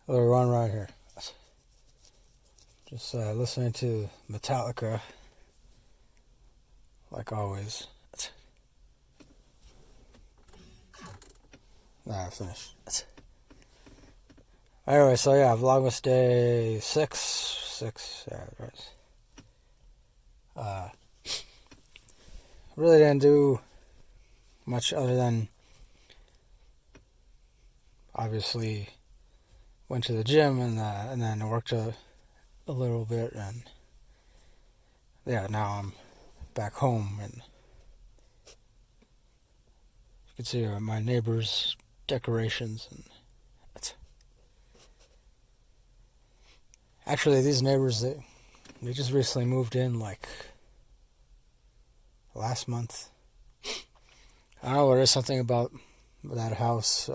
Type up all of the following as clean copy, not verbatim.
A little run right here. Just listening to Metallica, like always. Nah, I finished. Anyway, so yeah, Vlogmas day 6. Yeah, right. Really didn't do much other than obviously went to the gym and then worked a little bit, and yeah, now I'm back home, and you can see my neighbor's decorations, and actually these neighbors, they just recently moved in like last month. I don't know, there is something about that house.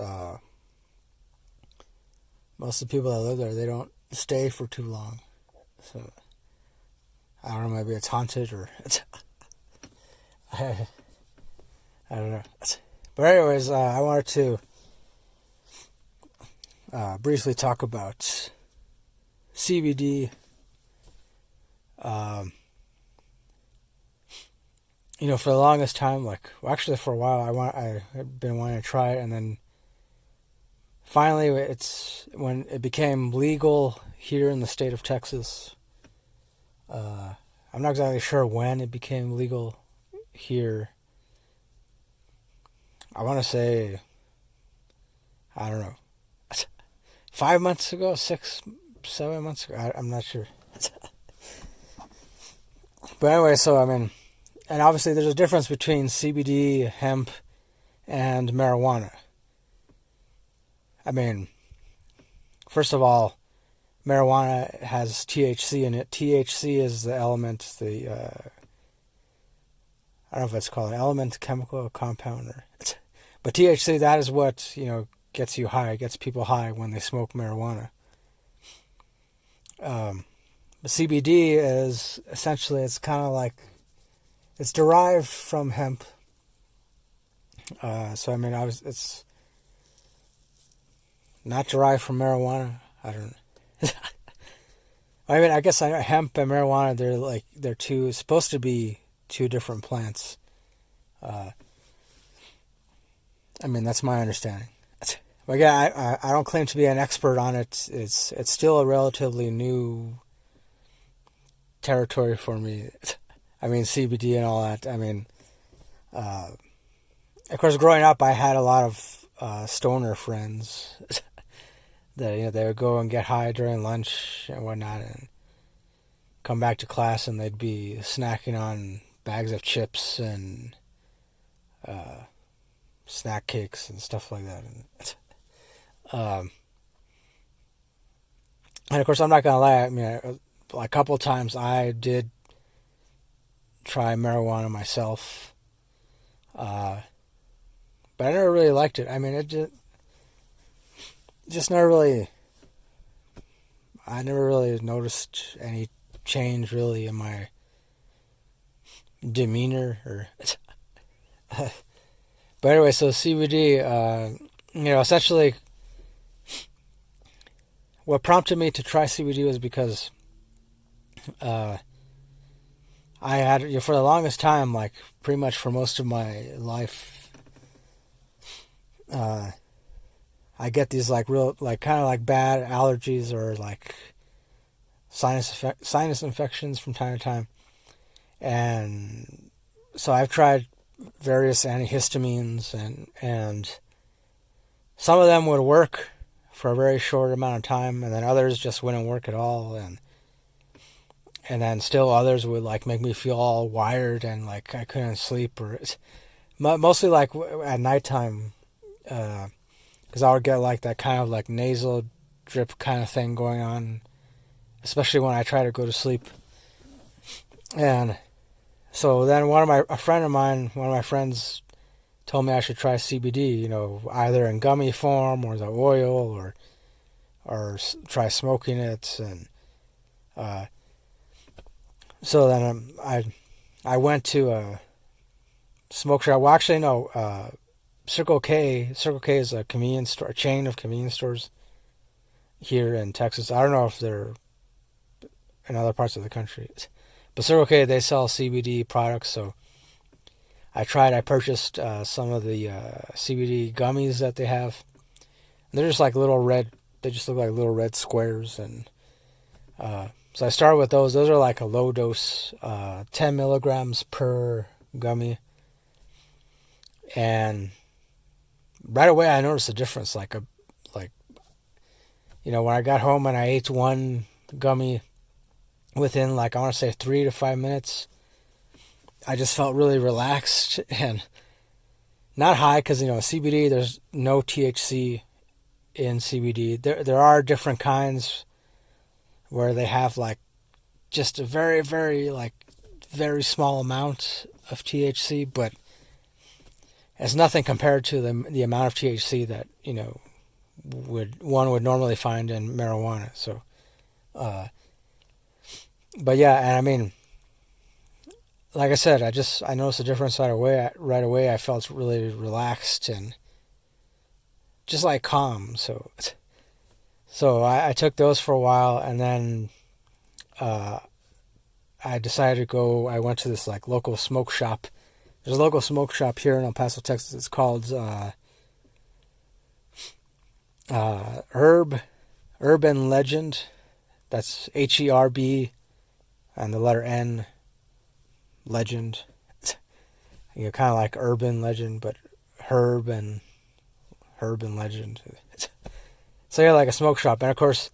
Most of the people that live there, they don't stay for too long. So, I don't know, maybe it's haunted or I don't know. But anyways, I wanted to briefly talk about CBD. For the longest time, actually for a while, I had been wanting to try it, and then finally, it's when it became legal here in the state of Texas. I'm not exactly sure when it became legal here. I want to say, I don't know, 5 months ago, 6, 7 months ago. I'm not sure. But anyway, so and obviously there's a difference between CBD, hemp, and marijuana. First of all, marijuana has THC in it. THC is the element, I don't know if it's called an element, chemical, compound, but THC, that is what, gets you high, gets people high when they smoke marijuana. The CBD is essentially, it's kind of like, it's derived from hemp. It's not derived from marijuana. I don't know. I guess hemp and marijuana, they're supposed to be two different plants. That's my understanding. But again, I don't claim to be an expert on it. It's still a relatively new territory for me. CBD and all that. Of course, growing up, I had a lot of stoner friends that they would go and get high during lunch and whatnot, and come back to class, and they'd be snacking on bags of chips and snack cakes and stuff like that. And of course, I'm not gonna lie. A couple times I did try marijuana myself, but I never really liked it. It just never really. I never really noticed any change really in my demeanor or. But anyway, so CBD, essentially, what prompted me to try CBD was because I had, for the longest time, pretty much for most of my life, I get these real kind of bad allergies or sinus infections from time to time, and so I've tried various antihistamines, and some of them would work for a very short amount of time, and then others just wouldn't work at all, and then still others would make me feel all wired and I couldn't sleep, or mostly at nighttime, because I would get that kind of nasal drip kind of thing going on, especially when I try to go to sleep. And so then one of my friends told me I should try CBD, either in gummy form or the oil, or try smoking it. And so then I went to a smoke shop. Well, actually, no. Circle K is a convenience store, a chain of convenience stores. here in Texas. I don't know if they're in other parts of the country. But Circle K, they sell CBD products, so I purchased some of the CBD gummies that they have. And they're just like they just look like little red squares. And so I started with those. Those are like a low dose, 10 milligrams per gummy. And right away I noticed a difference. When I got home and I ate one gummy, within I want to say 3 to 5 minutes, I just felt really relaxed and not high, because CBD, there's no THC in CBD. There are different kinds where they have just a very, very very small amount of THC, but it's nothing compared to the amount of THC that one would normally find in marijuana. So but yeah, and I mean, like I said, I noticed a difference right away. I felt really relaxed and just calm. So I took those for a while, and then I decided to go. I went to this local smoke shop. There's a local smoke shop here in El Paso, Texas. It's called Urban Legend. That's HERB and the letter N, Legend. Kind of like Urban Legend, but Herb and Legend. So yeah, like a smoke shop. And of course,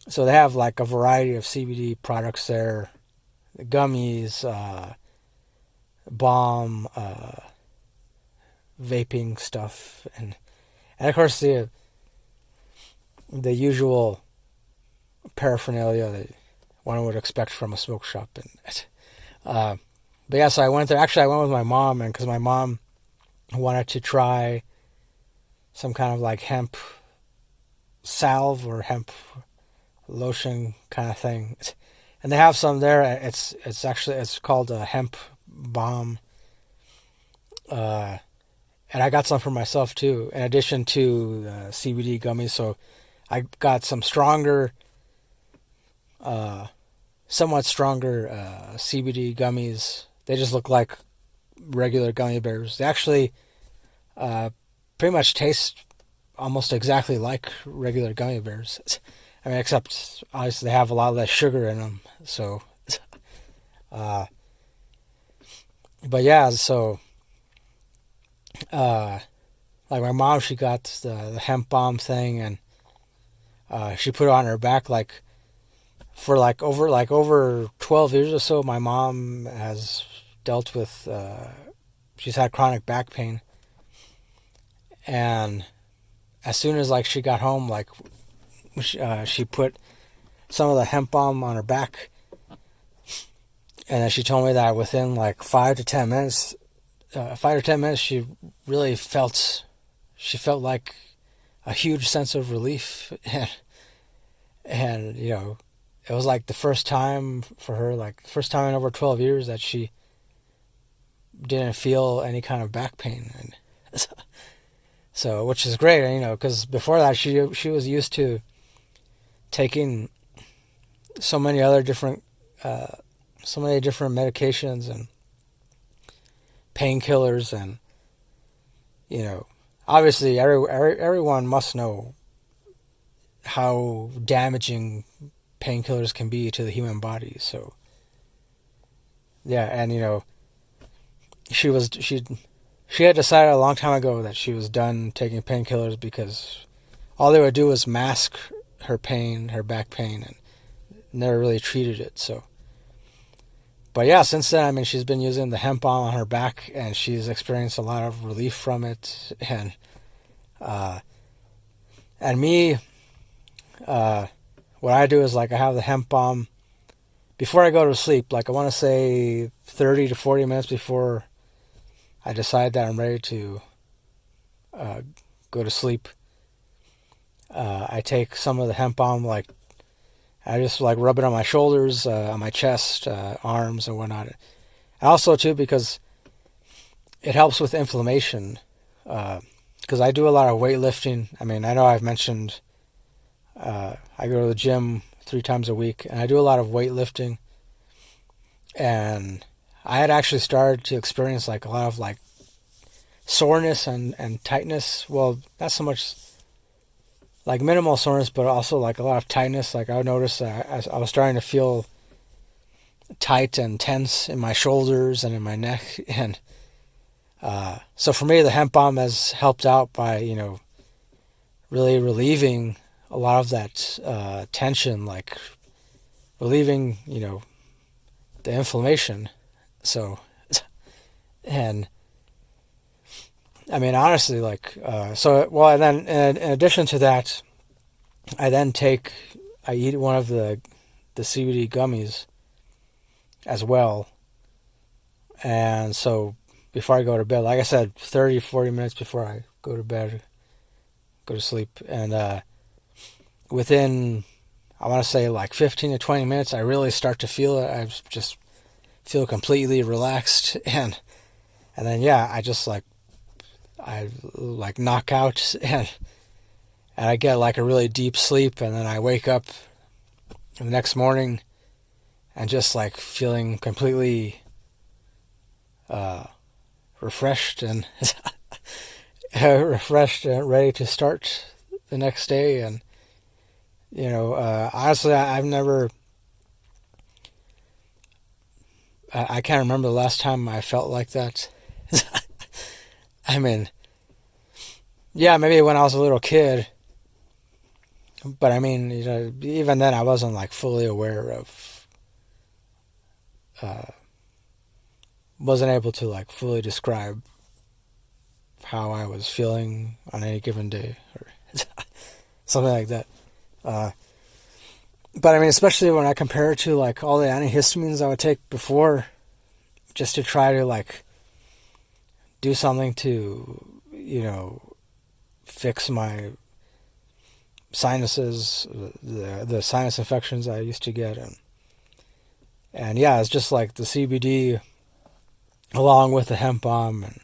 so they have a variety of CBD products there. Gummies, balm, vaping stuff. And of course the usual paraphernalia that one would expect from a smoke shop. And but yeah, so I went there. Actually, I went with my mom, and because my mom wanted to try some kind of hemp salve or hemp lotion kind of thing. And they have some there. It's called a hemp balm. And I got some for myself too, in addition to the CBD gummies. So I got some somewhat stronger CBD gummies. They just look like regular gummy bears. They actually pretty much taste almost exactly like regular gummy bears. I mean, except obviously they have a lot less sugar in them. So, but yeah, so my mom, she got the hemp balm thing, and she put it on her back for over 12 years or so. My mom has dealt with she's had chronic back pain, and as soon as she got home, she put some of the hemp balm on her back, and then she told me that within 5 to 10 minutes she really felt like a huge sense of relief. And it was the first time for her, first time in over 12 years that she didn't feel any kind of back pain. And so, which is great, because before that she was used to taking so many different medications and painkillers, and obviously everyone must know how damaging painkillers can be to the human body. So yeah, and she had decided a long time ago that she was done taking painkillers, because all they would do was mask her pain, her back pain, and never really treated it. So, but yeah, since then, I mean, she's been using the hemp balm on her back, and she's experienced a lot of relief from it. And me, what I do is I have the hemp balm before I go to sleep. I want to say 30 to 40 minutes before I decide that I'm ready to go to sleep. I take some of the hemp balm, I just rub it on my shoulders, on my chest, arms, and whatnot. And also too, because it helps with inflammation. Because I do a lot of weightlifting. I mean, I know I've mentioned I go to the gym 3 times a week, and I do a lot of weightlifting. And I had actually started to experience like a lot of like soreness and tightness. Well, not so much like minimal soreness, but also like a lot of tightness. Like I would notice that I was starting to feel tight and tense in my shoulders and in my neck. And so for me, the hemp balm has helped out by, really relieving a lot of that tension, like relieving, the inflammation. So, and I mean, honestly, like, and then in addition to that, I eat one of the CBD gummies as well. And so before I go to bed, like I said, 30, 40 minutes before I go to bed, go to sleep. And within, I want to say like 15 to 20 minutes, I really start to feel it. I just feel completely relaxed. And then, yeah, I knock out and I get like a really deep sleep. And then I wake up the next morning and just like feeling completely refreshed and refreshed and ready to start the next day. And honestly, I can't remember the last time I felt like that. I mean, yeah, maybe when I was a little kid, but I mean, even then I wasn't like fully aware of, wasn't able to like fully describe how I was feeling on any given day or something like that. But I mean, especially when I compare it to like all the antihistamines I would take before, just to try to like do something to, fix my sinuses, the sinus infections I used to get. And yeah, it's just like the CBD along with the hemp balm, and,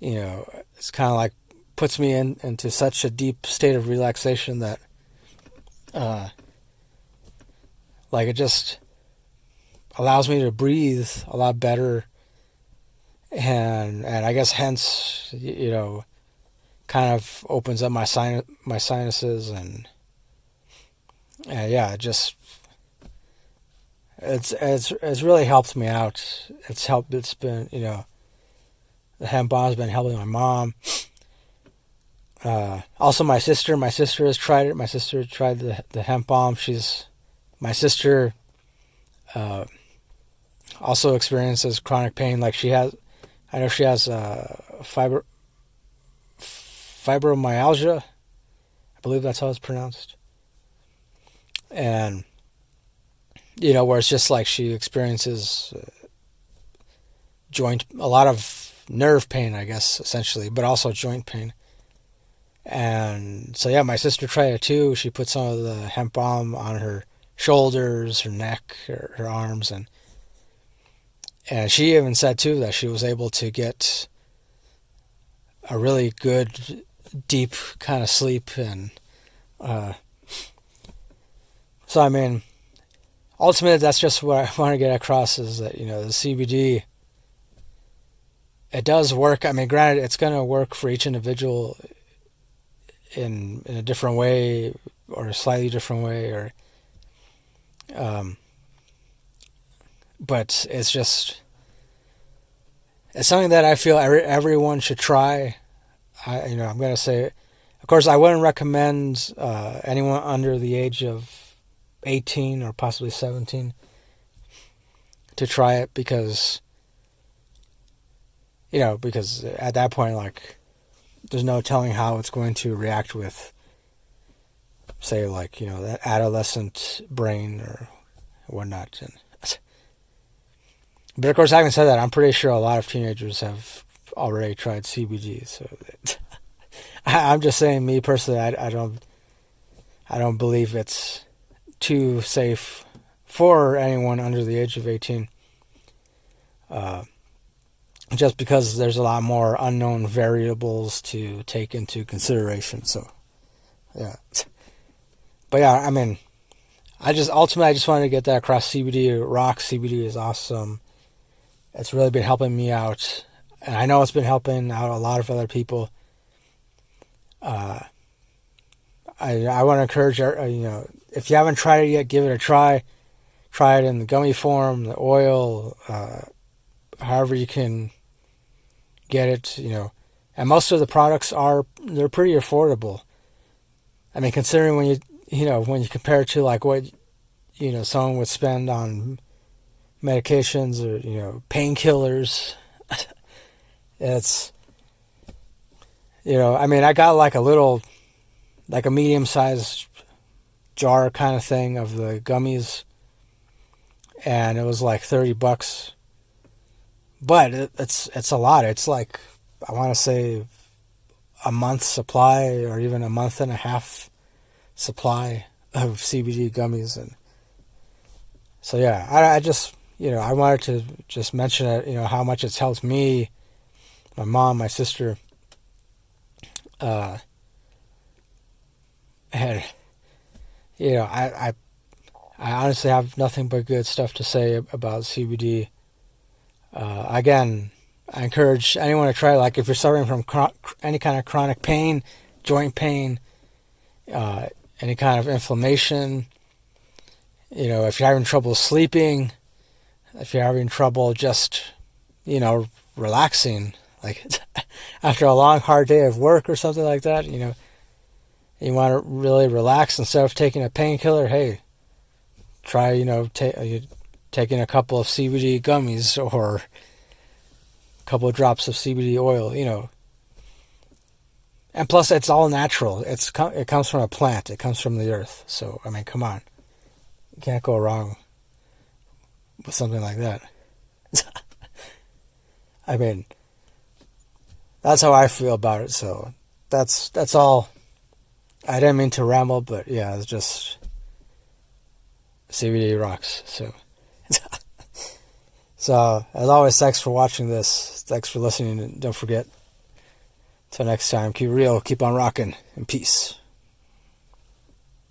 it's kind of like puts me into such a deep state of relaxation that, like it just allows me to breathe a lot better. And I guess hence, kind of opens up my sinuses and yeah, it's really helped me out. It's been, the hemp balm has been helping my mom. Also my sister has tried it. My sister tried the hemp balm. My sister, also experiences chronic pain. Like I know she has, fibromyalgia. I believe that's how it's pronounced. And, where it's just like she experiences a lot of nerve pain, I guess, essentially, but also joint pain. And so, yeah, my sister tried it too. She put some of the hemp balm on her shoulders, her neck, her arms, and she even said too that she was able to get a really good, deep kind of sleep. And so, I mean, ultimately, that's just what I want to get across, is that, the CBD, it does work. I mean, granted, it's going to work for each individual in a different way, or a slightly different way, or but it's something that I feel everyone should try. I'm going to say, of course, I wouldn't recommend anyone under the age of 18 or possibly 17 to try it, because at that point, like, there's no telling how it's going to react with, say, like, that adolescent brain or whatnot. But of course, having said that, I'm pretty sure a lot of teenagers have already tried CBD. So I'm just saying, me personally, I don't believe it's too safe for anyone under the age of 18. Just because there's a lot more unknown variables to take into consideration. So, yeah. But yeah, I mean, I just wanted to get that across. CBD Rocks. CBD is awesome. It's really been helping me out, and I know it's been helping out a lot of other people. I want to encourage if you haven't tried it yet, give it a try. Try it in the gummy form, the oil, however you can get it. And most of the products they're pretty affordable. I mean, considering when you compare it to like what someone would spend on medications or painkillers, it's I mean, I got like a medium-sized jar kind of thing of the gummies, and it was like $30. But it's a lot. It's like, I want to say a month's supply or even a month and a half supply of CBD gummies. And so yeah, I just I wanted to just mention it, how much it's helped me, my mom, my sister, and I honestly have nothing but good stuff to say about CBD. Again, I encourage anyone to try it. Like if you're suffering from any kind of chronic pain, joint pain, any kind of inflammation, if you're having trouble sleeping, if you're having trouble just, relaxing, like after a long, hard day of work or something like that, you want to really relax instead of taking a painkiller, hey, try, taking a couple of CBD gummies or a couple of drops of CBD oil, And plus, it's all natural. It comes from a plant. It comes from the earth. So, I mean, come on. You can't go wrong with something like that. I mean, that's how I feel about it. So, that's all. I didn't mean to ramble, but yeah, it's just CBD rocks. So, as always, thanks for watching this. Thanks for listening. And don't forget, till next time, keep it real, keep on rocking, and peace.